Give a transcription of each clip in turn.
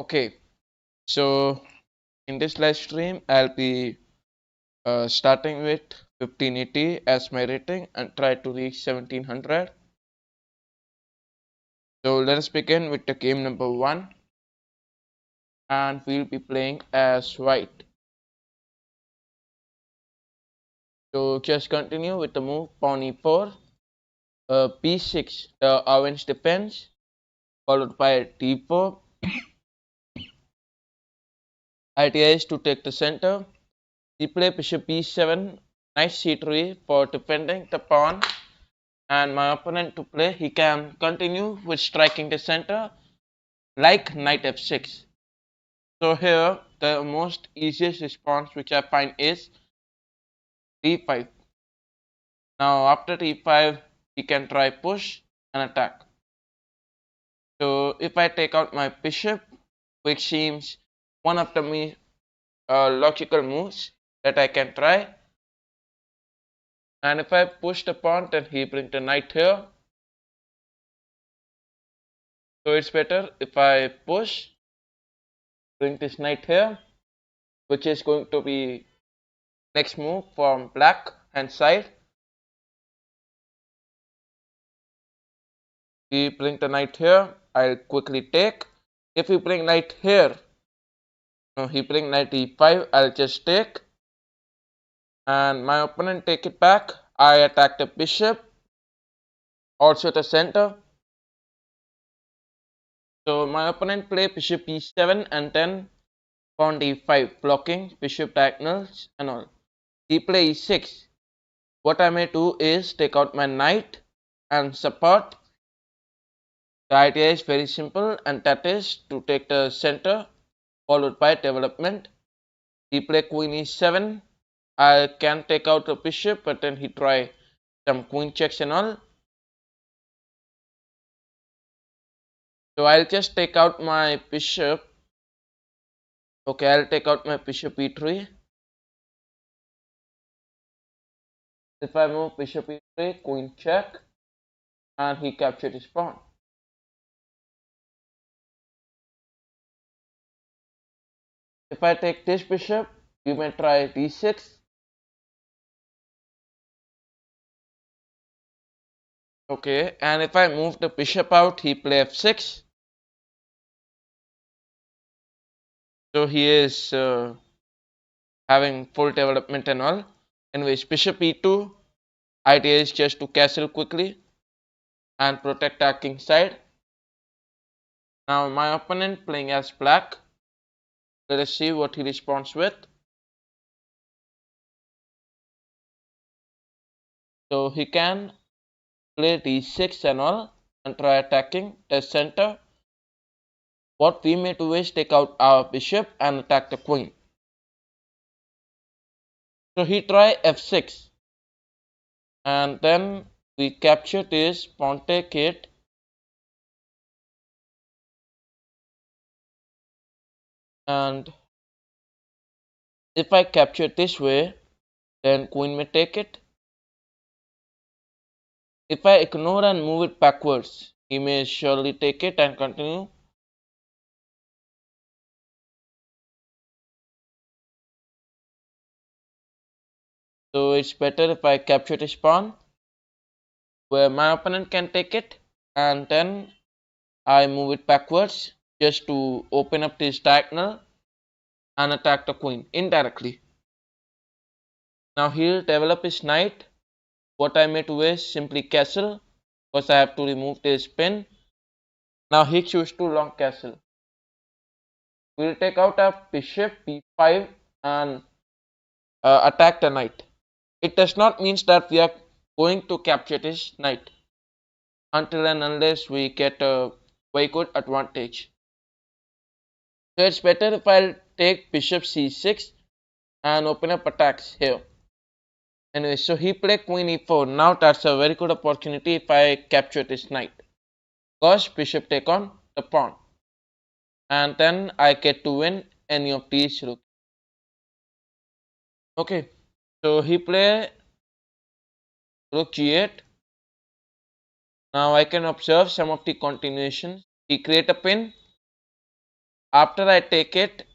Okay, so in this live stream, I'll be starting with 1580 as my rating and try to reach 1700. So let us begin with the game number 1, and we'll be playing as white. So just continue with the move pawn e4, b6, the orange defense, followed by d4. Idea is to take the center. He play bishop b7, knight c3 for defending the pawn, and my opponent to play, he can continue with striking the center like knight f6. So here the most easiest response which I find is d5. Now after d5 he can try push and attack. So if I take out my bishop, which seems one of the logical moves that I can try, and if I push the pawn, then he brings the knight here. So it's better if I push, bring this knight here, which is going to be next move from black hand side. We bring the knight here, I'll quickly take. If we bring knight here, no, he bring knight e5, I'll just take, and my opponent take it back. I attack the bishop, also the center. So my opponent play bishop e7 and then pawn d5, blocking bishop diagonals and all. He play e6. What I may do is take out my knight and support. The idea is very simple, and that is to take the center followed by development. He play queen e7. I can take out the bishop, but then he try some queen checks and all. So I'll just take out my bishop. Okay, I'll take out my bishop e3. If I move bishop e3, queen check, and he captured his pawn. If I take this bishop, you may try d6. Okay, and if I move the bishop out, he play f6. So he is having full development and all. Anyways, bishop e2, idea is just to castle quickly and protect our king side. Now my opponent playing as black. Let us see what he responds with. So he can play d6 and all and try attacking the center. What we may do is take out our bishop and attack the queen. So he try f6, and then we capture this pawn take it, and if I capture this way, then queen may take it. If I ignore and move it backwards, he may surely take it and continue. So it's better if I capture this pawn where my opponent can take it, and then I move it backwards just to open up this diagonal and attack the queen indirectly. Now he'll develop his knight. What I may do is simply castle, because I have to remove this pin. Now he choose to long castle. We'll take out our bishop b5 and attack the knight. It does not mean that we are going to capture this knight until and unless we get a very good advantage. So it's better if I'll take bishop c6 and open up attacks here. Anyway, so he played queen e4. Now that's a very good opportunity if I capture this knight, because bishop take on the pawn, and then I get to win any of these rooks. Okay, so he play rook g8. Now I can observe some of the continuations. He create a pin, After I take it,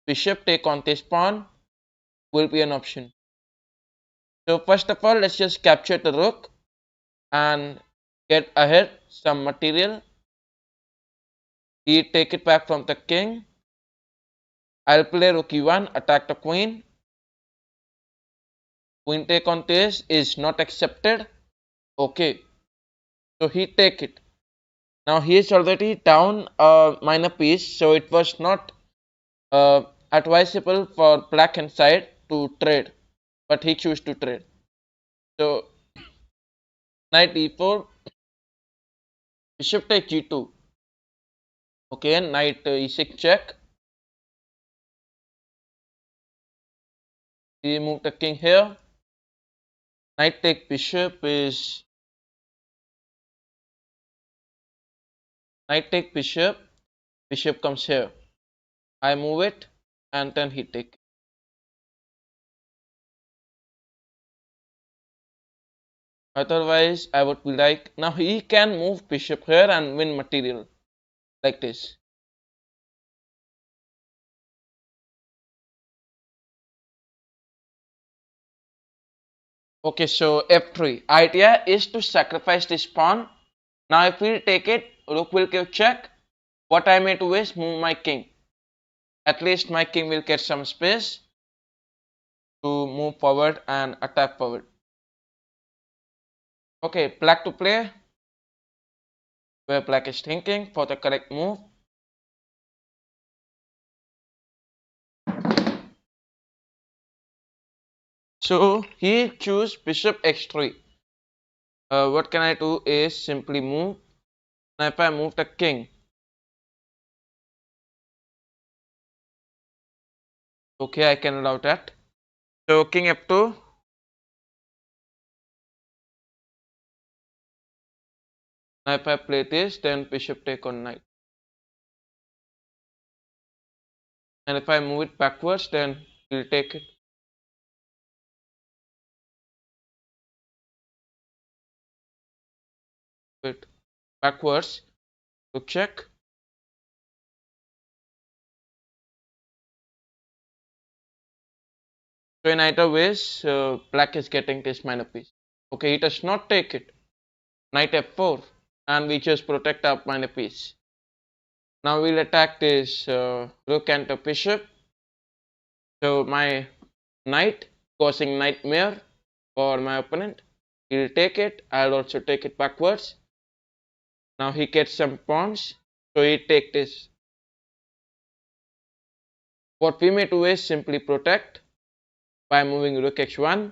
bishop take on this pawn will be an option. So first of all, let's just capture the rook and get ahead some material. He take it back from the king. I'll play rook e1, attack the queen. Queen take on this is not accepted. Okay, so he take it. Now he is already down a minor piece, so it was not advisable for black hand side to trade, but he chose to trade. So knight e4, bishop take g2. Okay, knight e6 check. He moved the king here. Knight take bishop is knight take bishop. Bishop comes here. I move it and then he take. Otherwise, I would be like, now he can move bishop here and win material like this. Okay, so f3. Idea is to sacrifice this pawn. Now if we take it, rook will give check. What I may do is move my king. At least my king will get some space to move forward and attack forward. Okay, black to play. Where black is thinking for the correct move. So he choose bishop x3. What can I do is simply move. Now if I move the king, okay, I can allow that. So king f2. Now if I play this, then bishop take on knight. And if I move it backwards, then he'll take it. Wait, backwards to check. So in either ways, black is getting this minor piece. Okay, he does not take it. Knight f4, and we just protect our minor piece. Now we'll attack this rook and the bishop. So my knight causing nightmare for my opponent. He'll take it. I'll also take it backwards. Now he gets some pawns, so he take this. What we may do is simply protect by moving rook x1.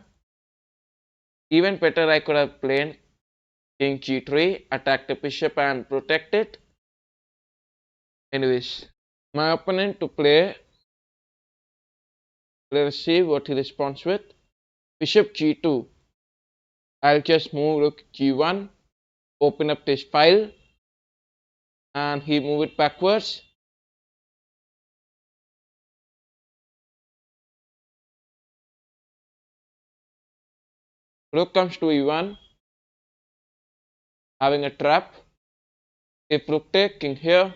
Even better, I could have played king g3, attack the bishop and protect it. Anyways, my opponent to play, let's see what he responds with. Bishop g2. I'll just move rook g1, open up this file, and he move it backwards. Rook comes to e1, having a trap. If rook take, king here,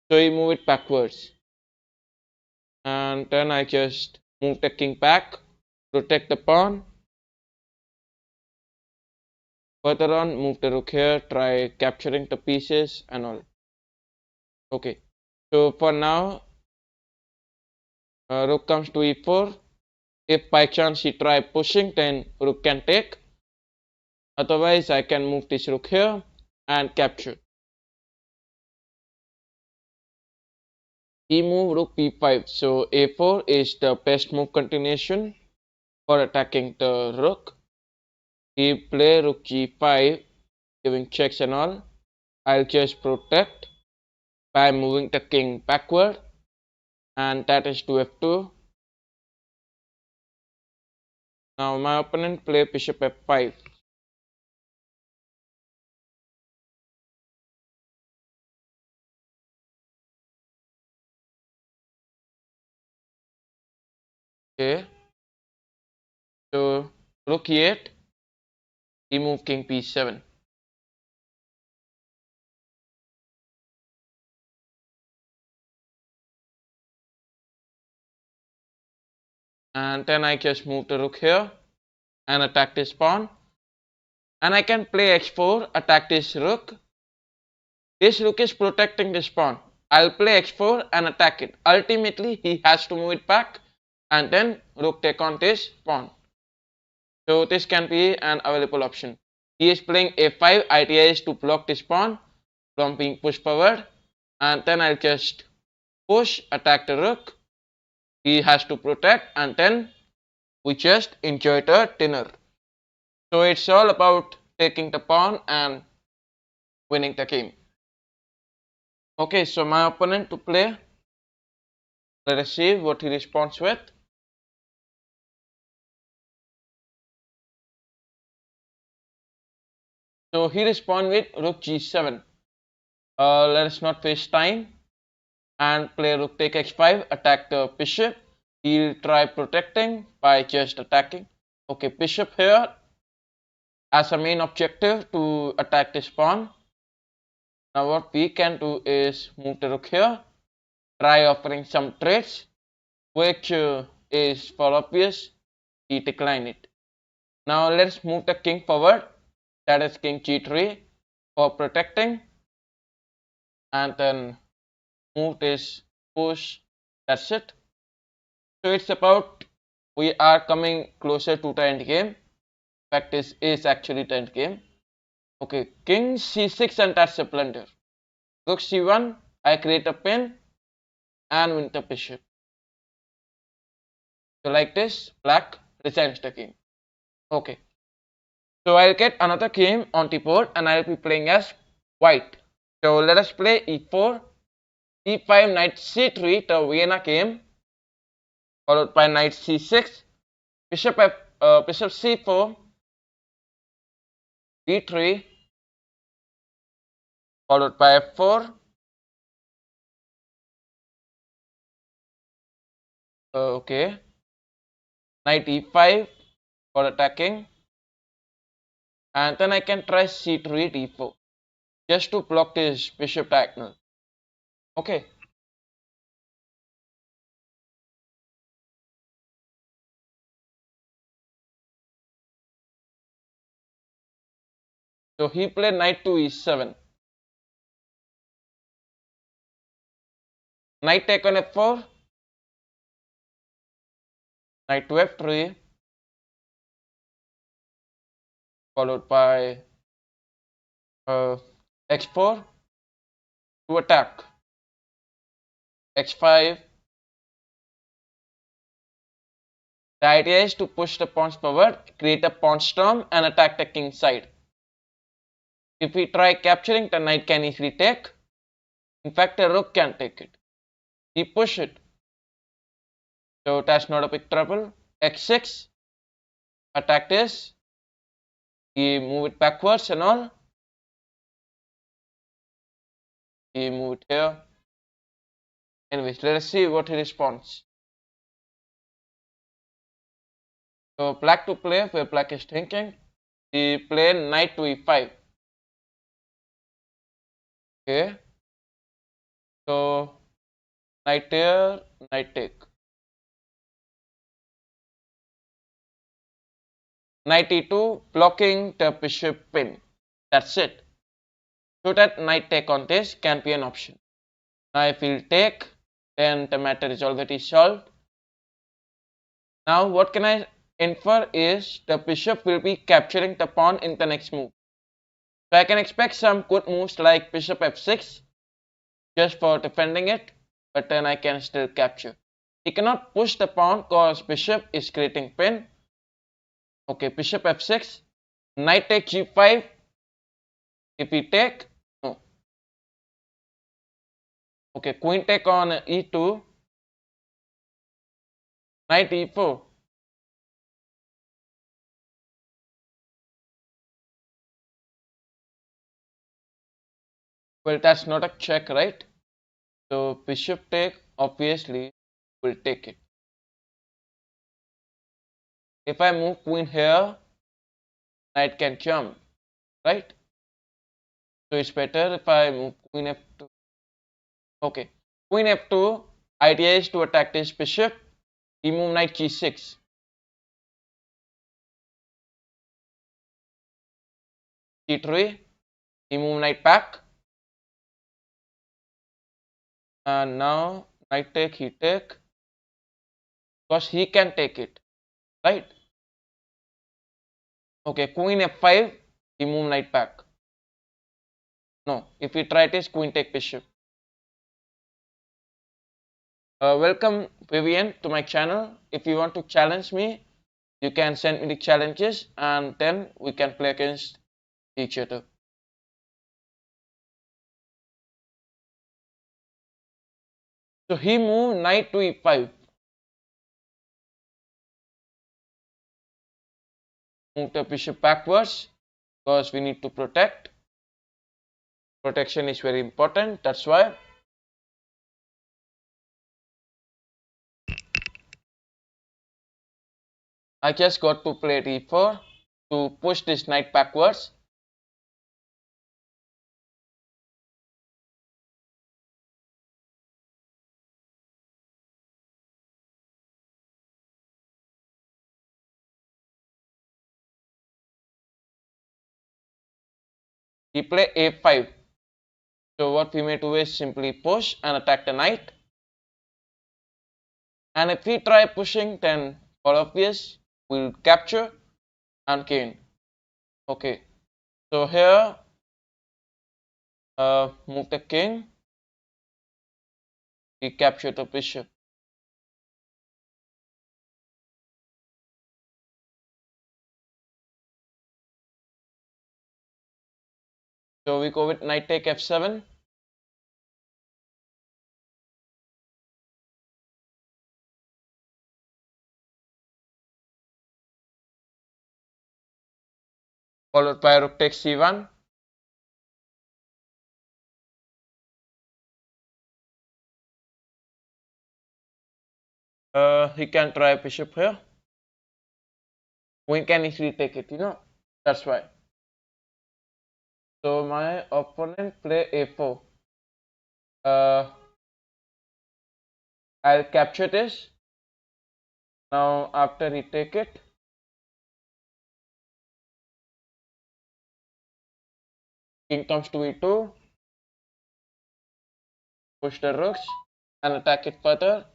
so he move it backwards. And then I just move the king back, protect the pawn. Further on, move the rook here, try capturing the pieces and all. Okay, so for now, rook comes to e4. If by chance he try pushing, then rook can take. Otherwise, I can move this rook here and capture. He moved rook b5, so a4 is the best move continuation for attacking the rook. He play rook g5, giving checks and all. I'll just protect by moving the king backward, and that is to f2. Now my opponent play bishop f5. Okay, so rook e8, he moved king b7. and then I just move the rook here and attack this pawn, and I can play x4, attack this rook. This rook is protecting this pawn. I'll play x4 and attack it. Ultimately, he has to move it back, and then rook take on this pawn. So this can be an available option. He is playing a5. Idea is to block this pawn from being pushed forward, and then I'll just push, attack the rook. He has to protect, and then we just enjoy the dinner. So it's all about taking the pawn and winning the game. Okay, so my opponent to play. Let us see what he responds with. So he responds with rook g7. Let us not waste time and play rook take x5, attack the bishop. He'll try protecting by just attacking. Okay, bishop here as a main objective to attack this pawn. Now what we can do is move the rook here, try offering some trades, which is for obvious, he declined it. Now let's move the king forward, that is king g3 for protecting, and then move this push, that's it. So it's about, we are coming closer to the end game. In fact, this is actually the end game. Okay, king c6, and that's a blunder. Rook c1, I create a pin and win the bishop. So like this, black resigns the game. Okay, so I'll get another game on the board and I'll be playing as white. So let us play e4, e5, knight c3, the Vienna game, followed by knight c6, bishop c4, d3, followed by f4, okay, knight e5 for attacking, and then I can try c3, d4 just to block this bishop diagonal. Okay. So he played knight to e7. Knight take on f4. Knight to f3. Followed by x4 to attack. x5. The idea is to push the pawns forward, create a pawn storm and attack the king side. If we try capturing, the knight can easily take. In fact, the rook can take it. He push it. So that's not a big trouble. x6. Attack this. He move it backwards and all. He move it here. Anyways, let us see what he responds. So black to play, where black is thinking. He play knight to e5. Okay. So knight here, knight take. Knight e2, blocking the bishop pin. That's it. So that knight take on this can be an option. Now if he'll take, then the matter is already solved. Now what can I infer is the bishop will be capturing the pawn in the next move. So I can expect some good moves like bishop f6 just for defending it, but then I can still capture. He cannot push the pawn because bishop is creating pin. Okay, bishop f6, knight take g5. If we take, no. Okay, queen take on e2, knight e4. Well, that's not a check, right? So bishop take, obviously will take it. If I move queen here, knight can jump, right? So it's better if I move queen f2. Okay, queen f2, idea is to attack this bishop. He moved knight g6. g3. He moved knight back. And now knight take, he take. Because he can take it. Right? Okay, queen f5. He moved knight back. No, if we try this, queen take bishop. Welcome Vivian to my channel. If you want to challenge me, you can send me the challenges and then we can play against each other. So he moved knight to e5. Move the bishop backwards because we need to protect. Protection is very important, that's why. I just got to play d4 to push this knight backwards. He play a5. So what we may do is simply push and attack the knight. And if we try pushing, then for obvious, we'll capture and gain. Okay, so here move the king. We capture the bishop. So we go with knight take f7. Followed by rook takes c1. He can try bishop here. Queen can easily take it, that's why. So my opponent play a4. I'll capture this. Now after he take it, king comes to e2. Push the rooks and attack it further.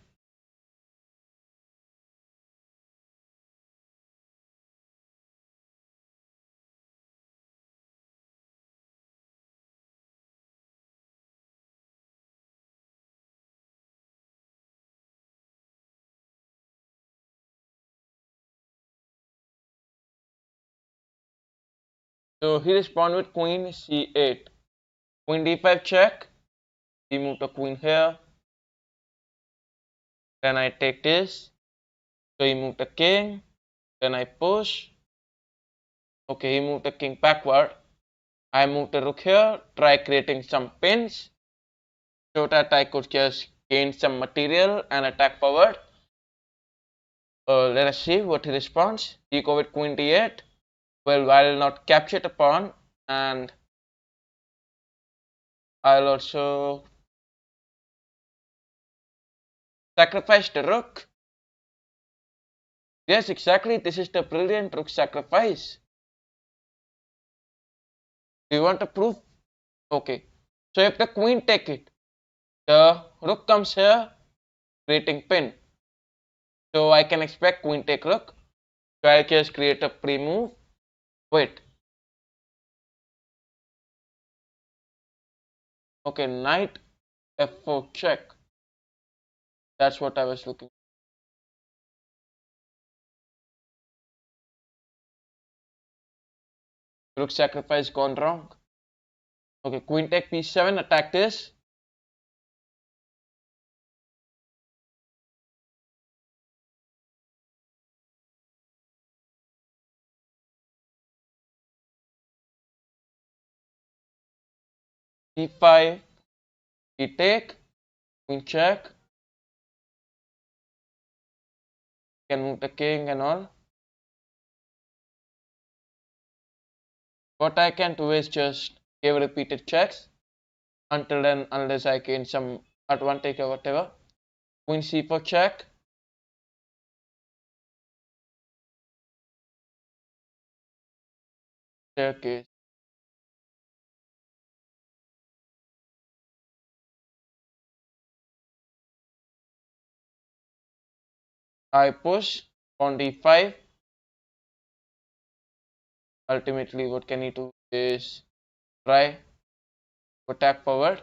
So he respond with queen c8. Queen d5 check. He move the queen here. Then I take this. So he moved the king. Then I push. Okay, he moved the king backward. I moved the rook here. Try creating some pins so that I could just gain some material and attack forward. Let us see what he responds. He go with queen d8. Well, I'll not capture the pawn and I'll also sacrifice the rook. Yes, exactly. This is the brilliant rook sacrifice. Do you want a proof? Okay. So if the queen take it, the rook comes here, creating pin. So I can expect queen take rook. So I just create a pre-move. Wait. Okay, knight f4 check. That's what I was looking. Rook sacrifice gone wrong. Okay, queen take p7, attack this. d5, he take, queen check. Can move the king and all. What I can do is just give repeated checks until then, unless I gain some advantage or whatever. Queen c4 check. staircase. I push on d5. Ultimately, what can he do is try to attack forward.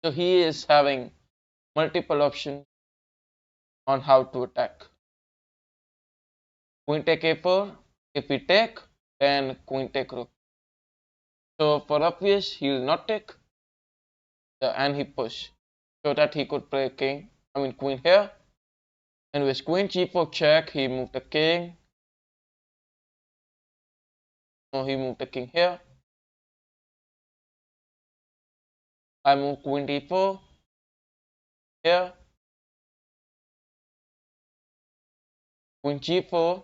So he is having multiple options on how to attack. Queen take a4. If we take, then queen take rook. So for obvious, he will not take, and he push so that he could play queen here. And with queen g4 check, he moved the king. No, he moved the king here. I move queen d4 here. Queen g4.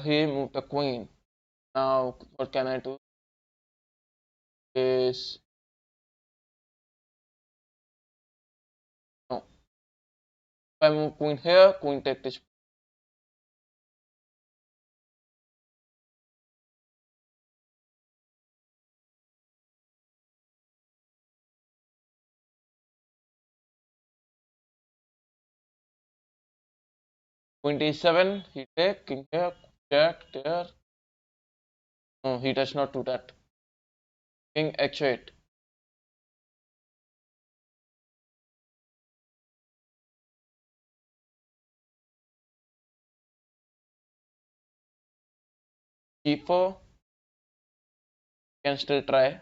He moved the queen. Now what can I do is no. If I move queen here, queen take this. Queen d7, he take, king here, check there. No, he does not do that. King h8. g4, can still try.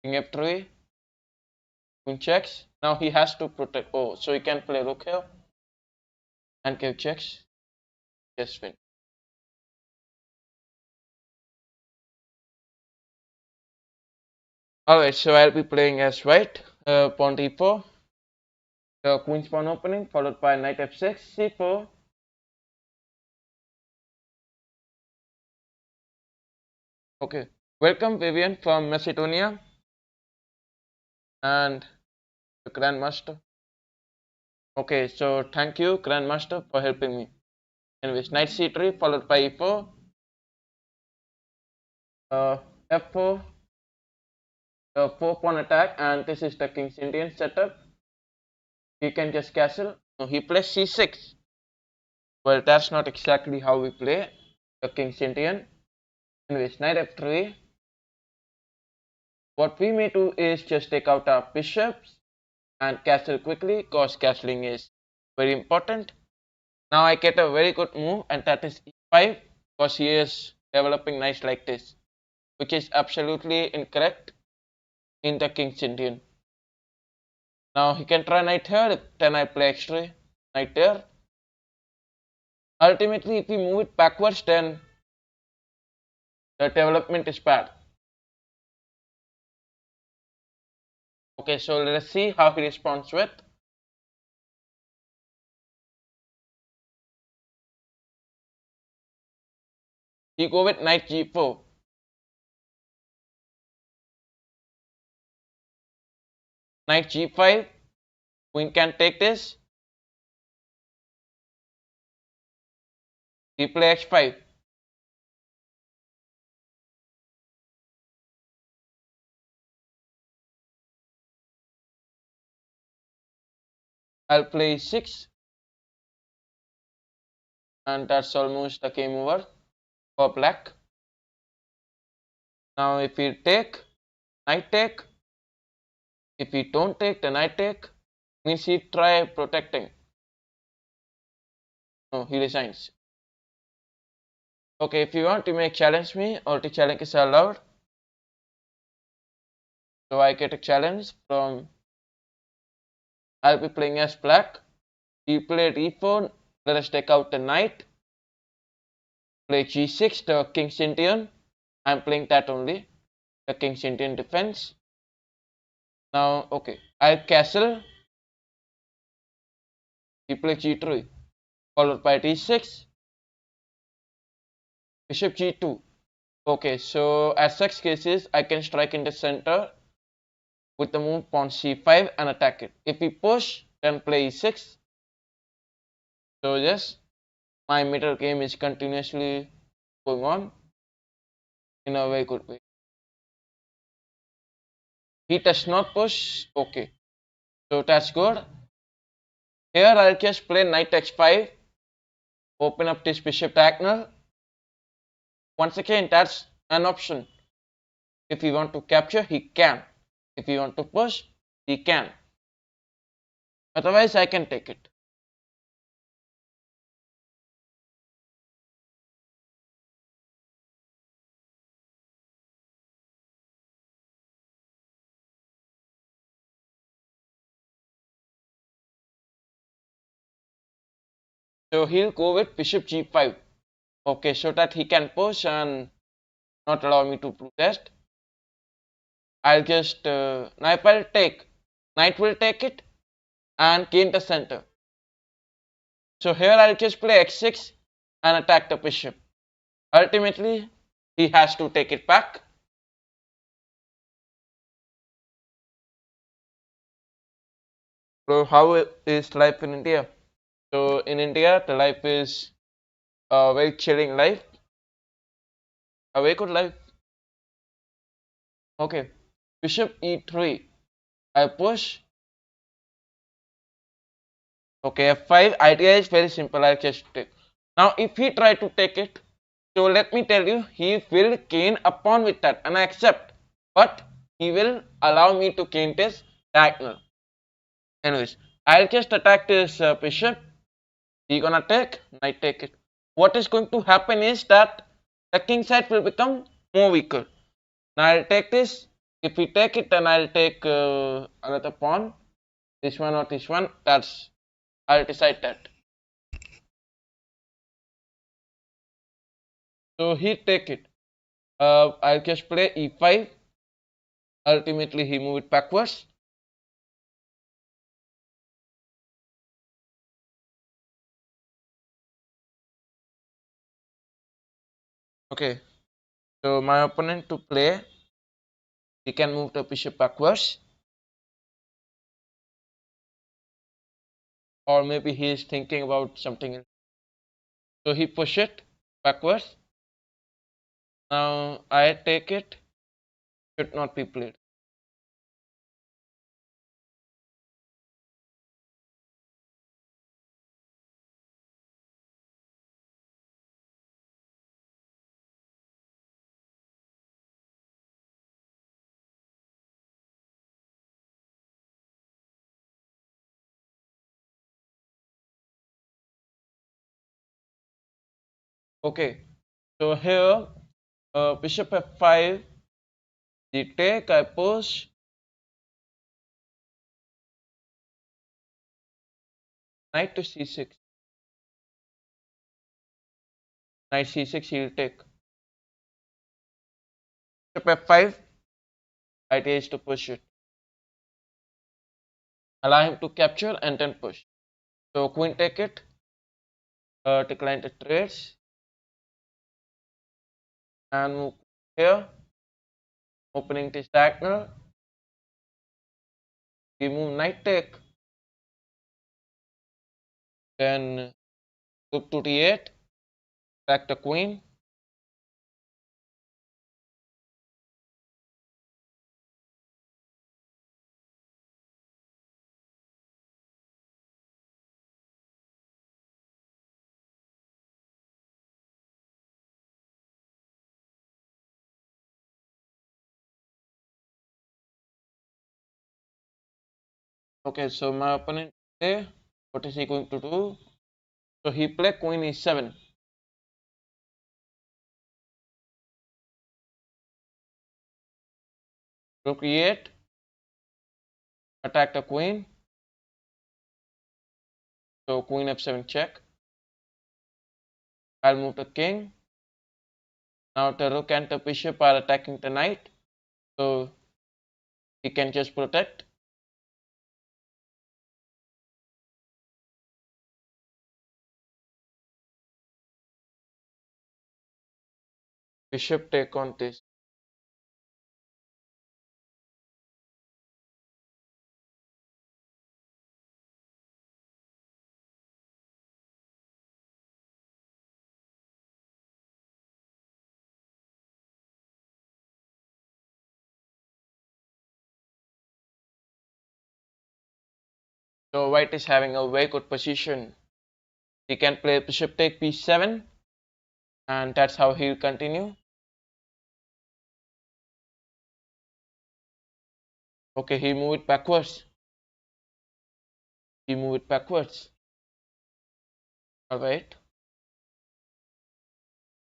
King f3, queen checks. Now he has to protect. Oh, so he can play rook here and king checks. Yes, win. Alright, so I'll be playing as white. Pawn d4. Queen's pawn opening followed by knight f6, c4. Okay, welcome Vivian from Macedonia and the Grandmaster. Okay, so thank you Grandmaster for helping me. Anyways, knight c3 followed by e4. F4. 4 pawn attack, and this is the King's Indian setup. He can just castle. No, he plays c6. Well, that's not exactly how we play the King's Indian. Anyways, knight f3. What we may do is just take out our bishops and castle quickly, because castling is very important. Now I get a very good move, and that is e5, because he is developing knights like this, which is absolutely incorrect in the King's Indian. Now he can try knight here, then I play x3, knight there. Ultimately, if we move it backwards, then the development is bad. Okay, so let us see how he responds with. He go with knight g4. Knight g5. Queen can take this. He play h5. I'll play 6, and that's almost a game over for black. Now if we take, knight take. If we don't take, then I take. Means he try protecting. No, he resigns. Okay, if you want, you may challenge me. All the challenges are allowed. So I get a challenge from. I'll be playing as black. He played e4. Let us take out the knight. Play g6, the King's Indian. I'm playing that only. The King's Indian defense. Now, okay. I'll castle. He plays g3, followed by d6, bishop g2. Okay, so at such cases, I can strike in the center with the move pawn c5 and attack it. If we push, then play e6. So yes, my middle game is continuously going on in a very good way. He does not push. Okay, so that's good. Here I'll just play knight h5, open up this bishop diagonal. Once again, that's an option. If he want to capture, he can. If he want to push, he can. Otherwise, I can take it. So he'll go with bishop g5. Okay, so that he can push and not allow me to protest. I'll just knight will take. Knight will take it and gain the center. So here I'll just play x6 and attack the bishop. Ultimately, he has to take it back. So how is life in India? So in India, the life is a very chilling life, a very good life. Okay, bishop e3. I push. Okay, f5. Idea is very simple. I just take. Now, if he try to take it, so let me tell you, he will gain a pawn with that, and I accept. But he will allow me to gain this diagonal. Anyways, I'll just attack this bishop. He gonna take, knight take it. What is going to happen is that the king side will become more weaker. Now I'll take this. If we take it, then I'll take another pawn. This one or this one. That's I'll decide that. So he take it. I'll just play e5. Ultimately, he move it backwards. Okay. So my opponent to play, he can move the bishop backwards. Or maybe he is thinking about something else. So he push it backwards. Now I take it. Should not be played. Okay. So here, bishop f5. The take. I push. Knight to c6. Knight c6. He'll take. Bishop f5. Idea is to push it. Allow him to capture and then push. So queen take it. Decline the trades and move here. Opening this diagonal. We move knight take. Then rook to d8. Attack the queen. Okay, so my opponent say, what is he going to do? So he play queen e7. Rook e8. Attack the queen. So queen f7 check. I'll move the king. Now the rook and the bishop are attacking the knight. So he can just protect. Bishop take on this. So white is having a very good position. He can play bishop take b7, and that's how he'll continue. Okay, he move it backwards. He move it backwards. Alright.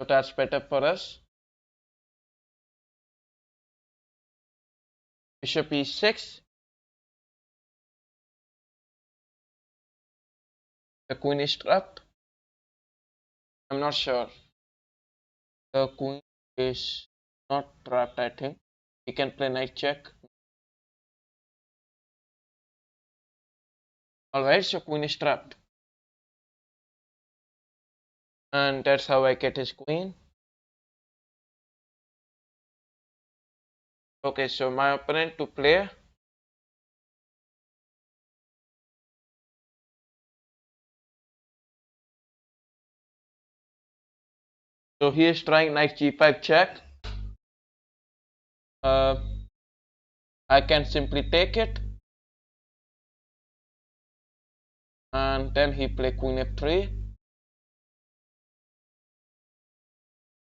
So that's better for us. Bishop e6. The queen is trapped. I'm not sure. The queen is not trapped, I think. He can play knight check. Alright, so queen is trapped. And that's how I get his queen. Okay, so my opponent to play. So he is trying knight g5 check. I can simply take it. And then he play queen f3.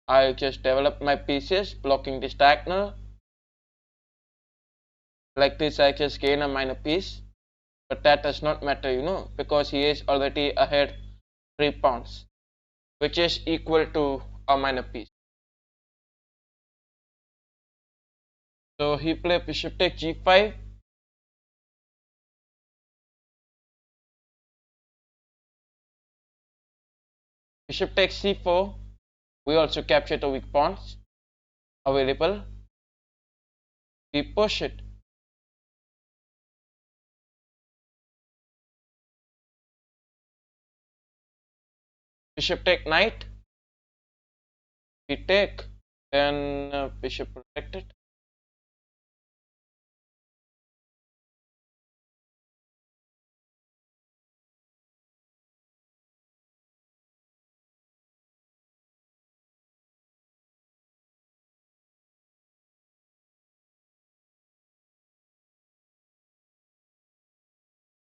I just develop my pieces, blocking this diagonal. Like this, I just gain a minor piece. But that does not matter, because he is already ahead 3 pawns, which is equal to a minor piece. So he play bishop take g5. Bishop takes c4. We also capture the weak pawns available. We push it. Bishop take knight. We take. Then bishop protected.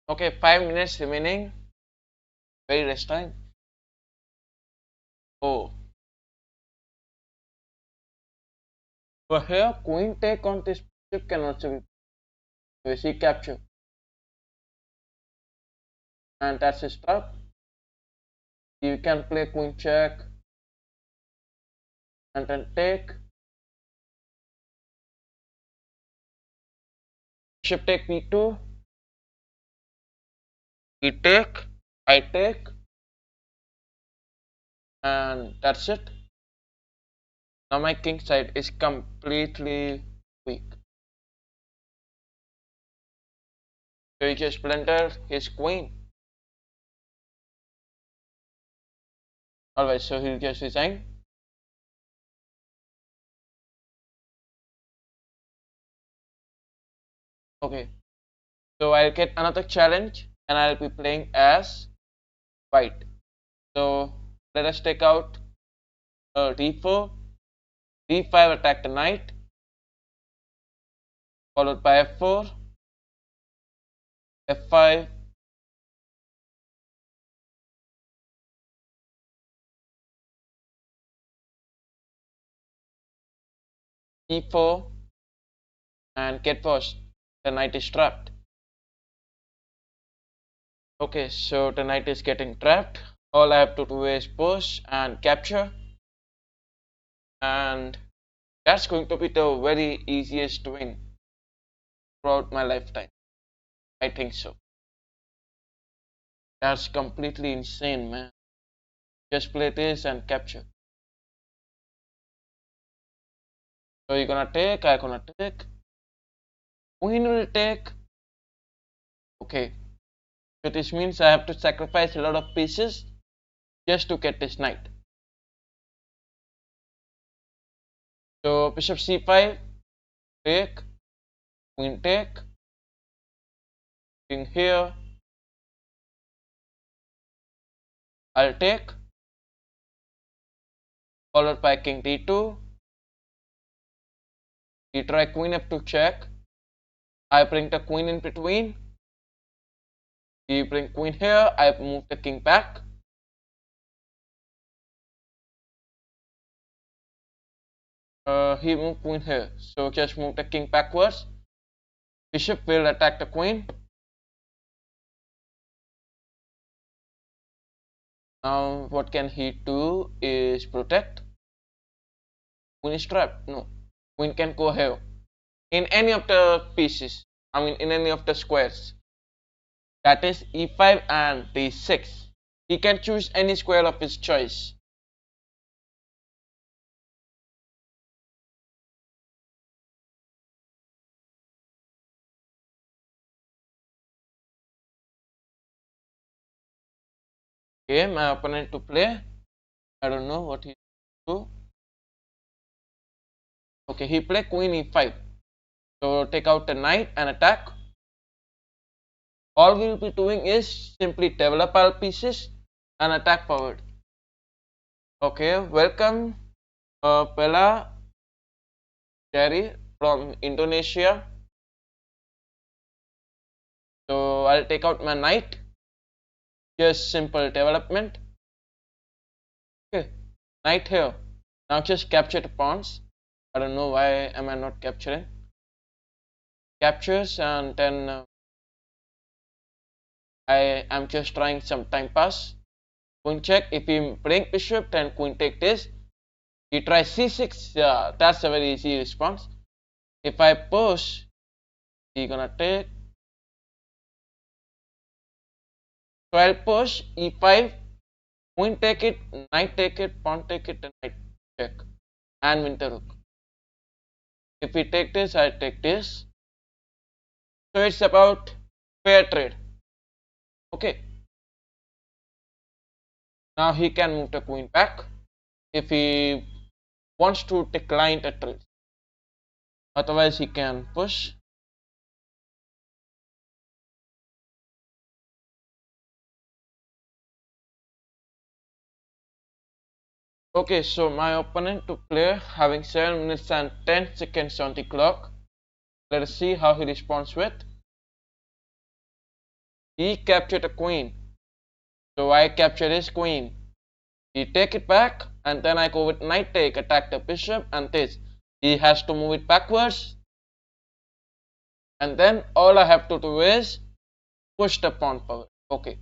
Okay, 5 minutes remaining. Very rest time. Oh. So here queen take on this bishop can also be. We see capture. And that's his trap. You can play queen check. And then take. Bishop take b2. We take. I take. And that's it. Now my king side is completely weak. So he just blundered his queen. Alright, so he'll just resign. Okay. So I'll get another challenge and I'll be playing as white. So let us take out d4, d5 attack the knight, followed by f4, f5, e4, and get first. The knight is trapped. Okay, so the knight is getting trapped. All I have to do is push and capture, and that's going to be the very easiest win throughout my lifetime. I think so. That's completely insane, man. Just play this and capture. So you're gonna take, I'm gonna take. Queen will take. Okay. So this means I have to sacrifice a lot of pieces just to get this knight. So bishop c5, take, queen take, king here, I'll take, followed by king d2, he try queen f2 check, I bring the queen in between, he bring queen here, I move the king back, he moved queen here, so just move the king backwards, bishop will attack the queen. Now what can he do is protect. Queen is trapped. No, queen can go here in any of the pieces, I mean in any of the squares, that is e5 and d6. He can choose any square of his choice. Okay, my opponent to play, I don't know what he do. Okay, he play queen e5, so take out the knight and attack. All we will be doing is simply develop our pieces and attack forward. Okay, welcome Bella Jerry from Indonesia. So I'll take out my knight, just simple development. Okay, knight here. Now just capture the pawns. I don't know why am I not capturing. Captures, and then I am just trying some time pass. Queen check. If he bring bishop, then queen take this. He tries c6. Yeah, that's a very easy response. If I push, he gonna take. So I'll push e5, queen take it, knight take it, pawn take it, and knight check, and win the rook. If we take this, I take this. So it's about fair trade. Okay. Now he can move the queen back if he wants to decline the trade. Otherwise he can push. Okay, so my opponent to play having 7 minutes and 10 seconds on the clock. Let us see how he responds with. He captured a queen. So I capture his queen. He take it back, and then I go with knight take, attack the bishop, and this. He has to move it backwards. And then all I have to do is push the pawn forward. Okay.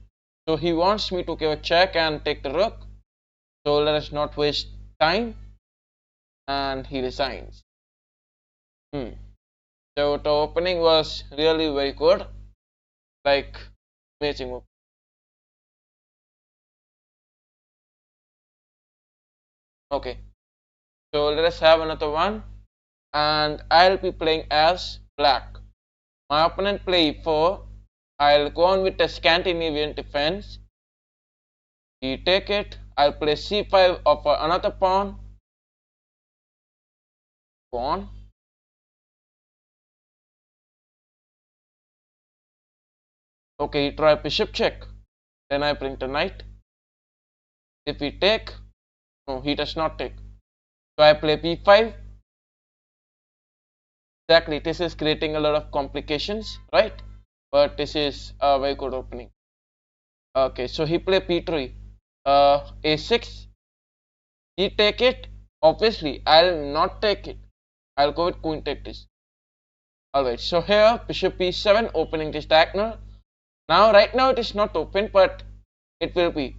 So he wants me to give a check and take the rook. So let us not waste time. And he resigns. So the opening was really very good. Like amazing. Okay. So let us have another one. And I'll be playing as black. My opponent play e4. I'll go on with the Scandinavian defense. He take it. I'll play c5 offer another pawn. Pawn. Okay, he try bishop check. Then I bring the knight. If he take, no, he does not take. So I play b5. Exactly, this is creating a lot of complications, right? But this is a very good opening. Okay, so he play b3. A6. He take it. Obviously, I'll not take it. I'll go with queen take this. Alright, so here bishop b7, opening this diagonal. Now, right now it is not open, but it will be.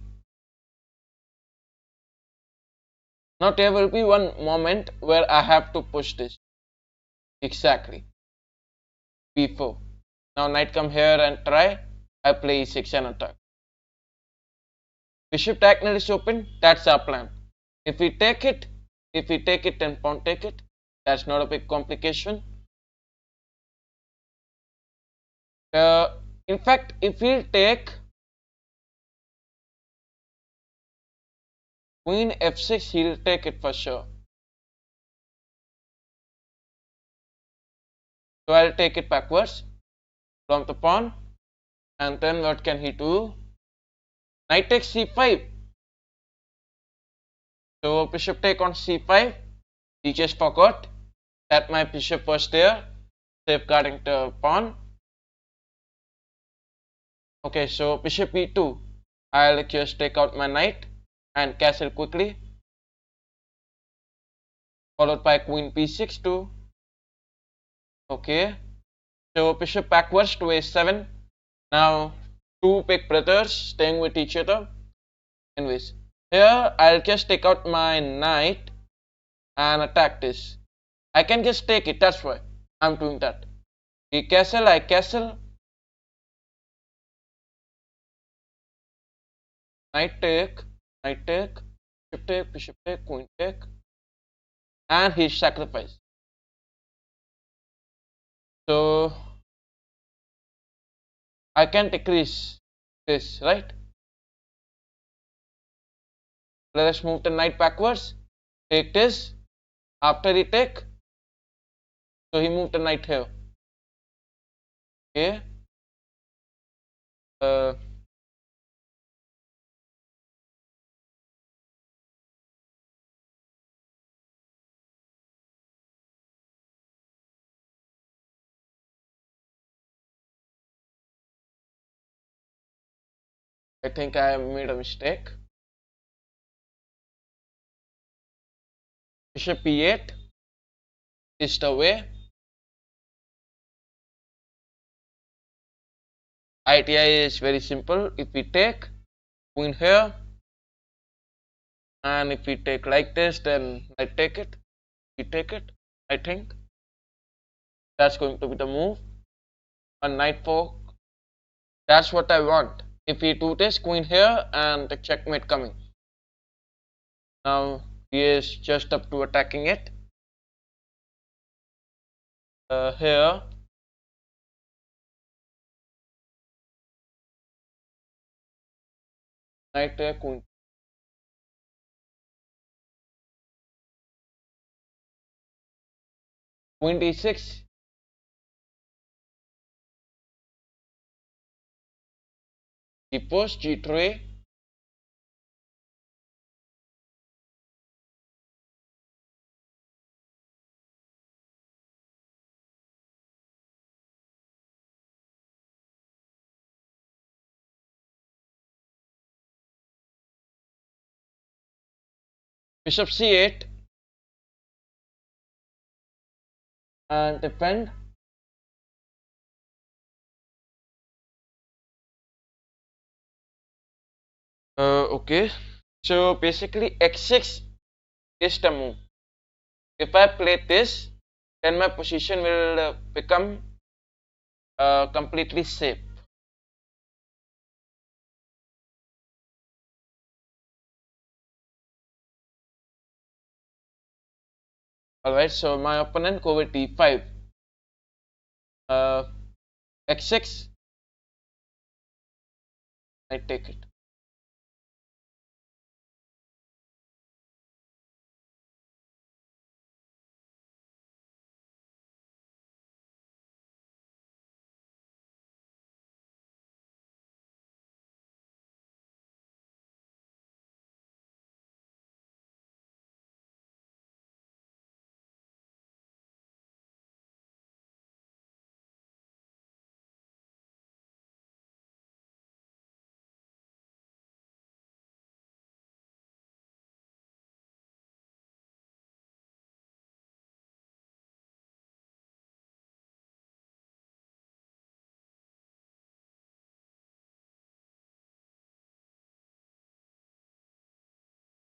Now there will be one moment where I have to push this. Exactly. b4. Now knight come here and try. I play e6 and attack. Bishop diagonal is open. That's our plan. If we take it, then pawn take it. That's not a big complication. In fact, if we take queen f6, he'll take it for sure. So I'll take it backwards from the pawn, and then what can he do? Knight takes c5. So bishop take on c5. He just forgot that my bishop was there, safeguarding the pawn. Okay, so bishop e2. I'll just take out my knight and castle quickly, followed by queen b6 too. Okay, so bishop backwards to a7. Now two big brothers staying with each other. Anyways, here I'll just take out my knight and attack this. I can just take it, that's why I'm doing that. He castle, I castle. Knight take, bishop take, queen take, and he sacrificed. So I can decrease this, right? Let us move the knight backwards. Take this. After he take, so he moved the knight here. Okay. Uh, I think I made a mistake. Bishop e8 is the way. Idea is very simple. If we take queen here, and if we take like this, then I take it. We take it. I think that's going to be the move. A knight fork. That's what I want. If we do this, queen here, and the checkmate coming. Now he is just up to attacking it. Here. Knight there, queen. Queen d6. G4, g3. Bishop c8. And defend. Okay. So basically x6 is the move. If I play this, then my position will become completely safe. Alright, so my opponent go with d5. X6. I take it.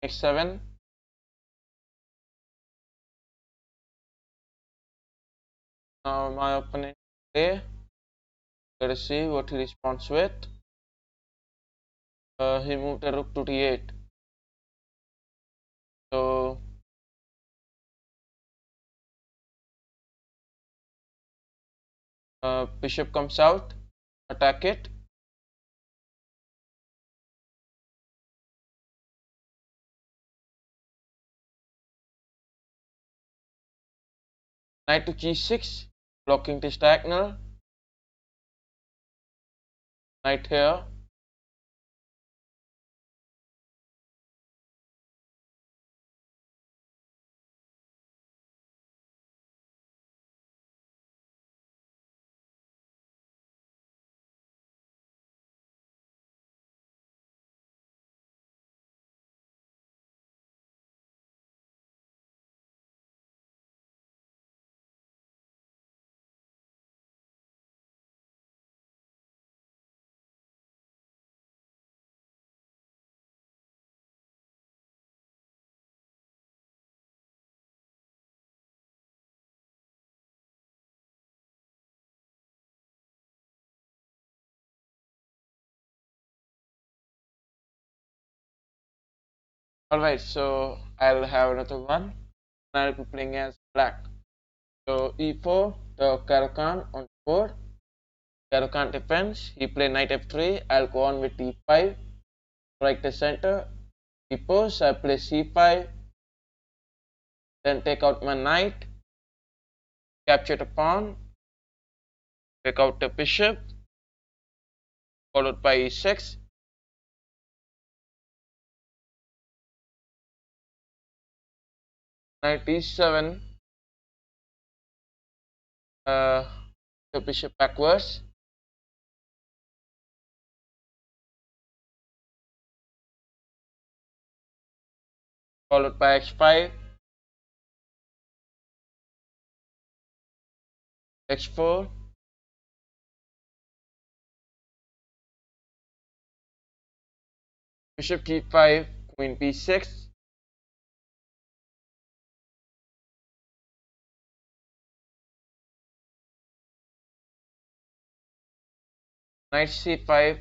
X7. Now my opponent play. Let us see what he responds with. He moved the rook to d8. So bishop comes out, attack it. Knight to g6, blocking this diagonal. Knight here. Alright, so I'll have another one. I'll be playing as black. So e4, the Caro-Kann on the board. Caro-Kann defends. He play knight f3. I'll go on with e5. Strike the center. He pulls. I play c5. Then take out my knight. Capture the pawn. Take out the bishop. Followed by e6. Knight e7. The bishop backwards. Followed by x5. x4. Bishop g5. Queen b6. Knight c5.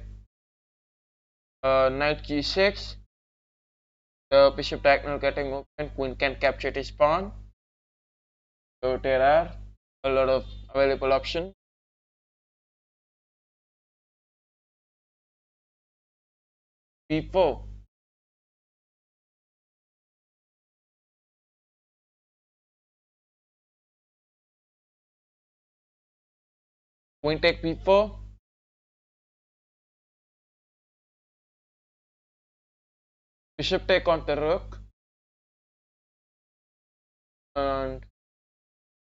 Knight g6. The bishop diagonal getting open. Queen can capture this pawn. So there are a lot of available options. b4. Queen take b4. Bishop take on the rook. And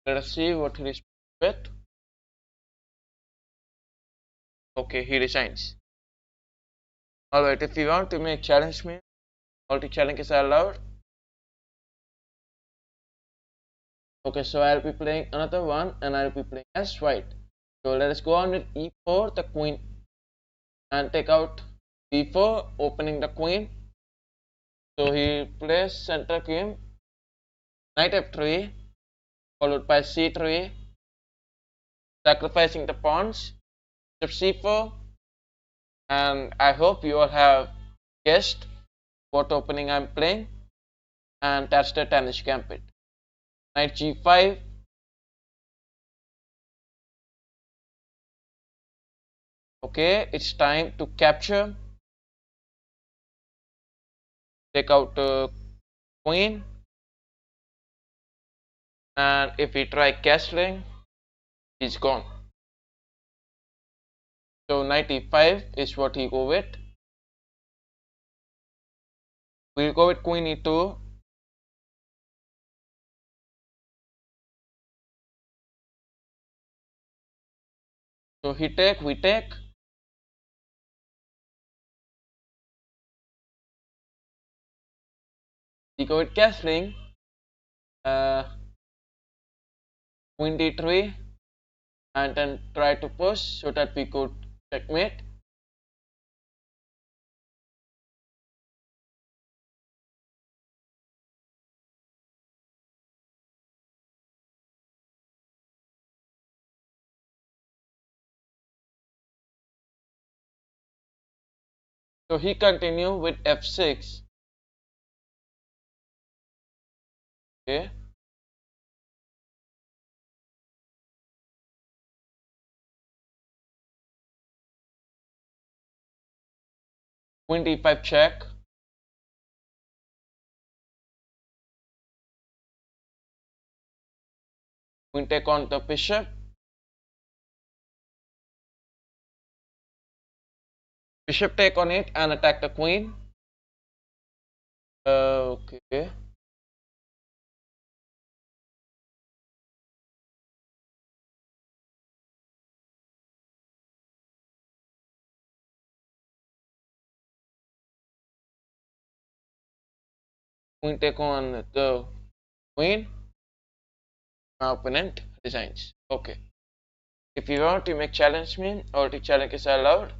let us see what he responds with. Okay, he resigns. Alright, if you want to make challenge me, multi-challenges are allowed. Okay, so I'll be playing another one and I'll be playing as white. So let us go on with e4, the queen, and take out b4, opening the queen. So he plays center queen, knight f3, followed by c3, sacrificing the pawns, bishop c4, and I hope you all have guessed what opening I'm playing, and that's the Danish gambit. Knight g5. Okay, it's time to capture. Take out the queen, and if we try castling, he's gone. So knight e5 is what he go with. We'll go with queen e2. So he take, we take. We go with castling. Queen d3, and then try to push so that we could checkmate. So he continue with f6. Okay. Queen d5 check. Queen take on the bishop. Bishop take on it and attack the queen. Okay. Queen take on the queen. My opponent resigns. Okay. If you want to make challenge me or to challenge is allowed,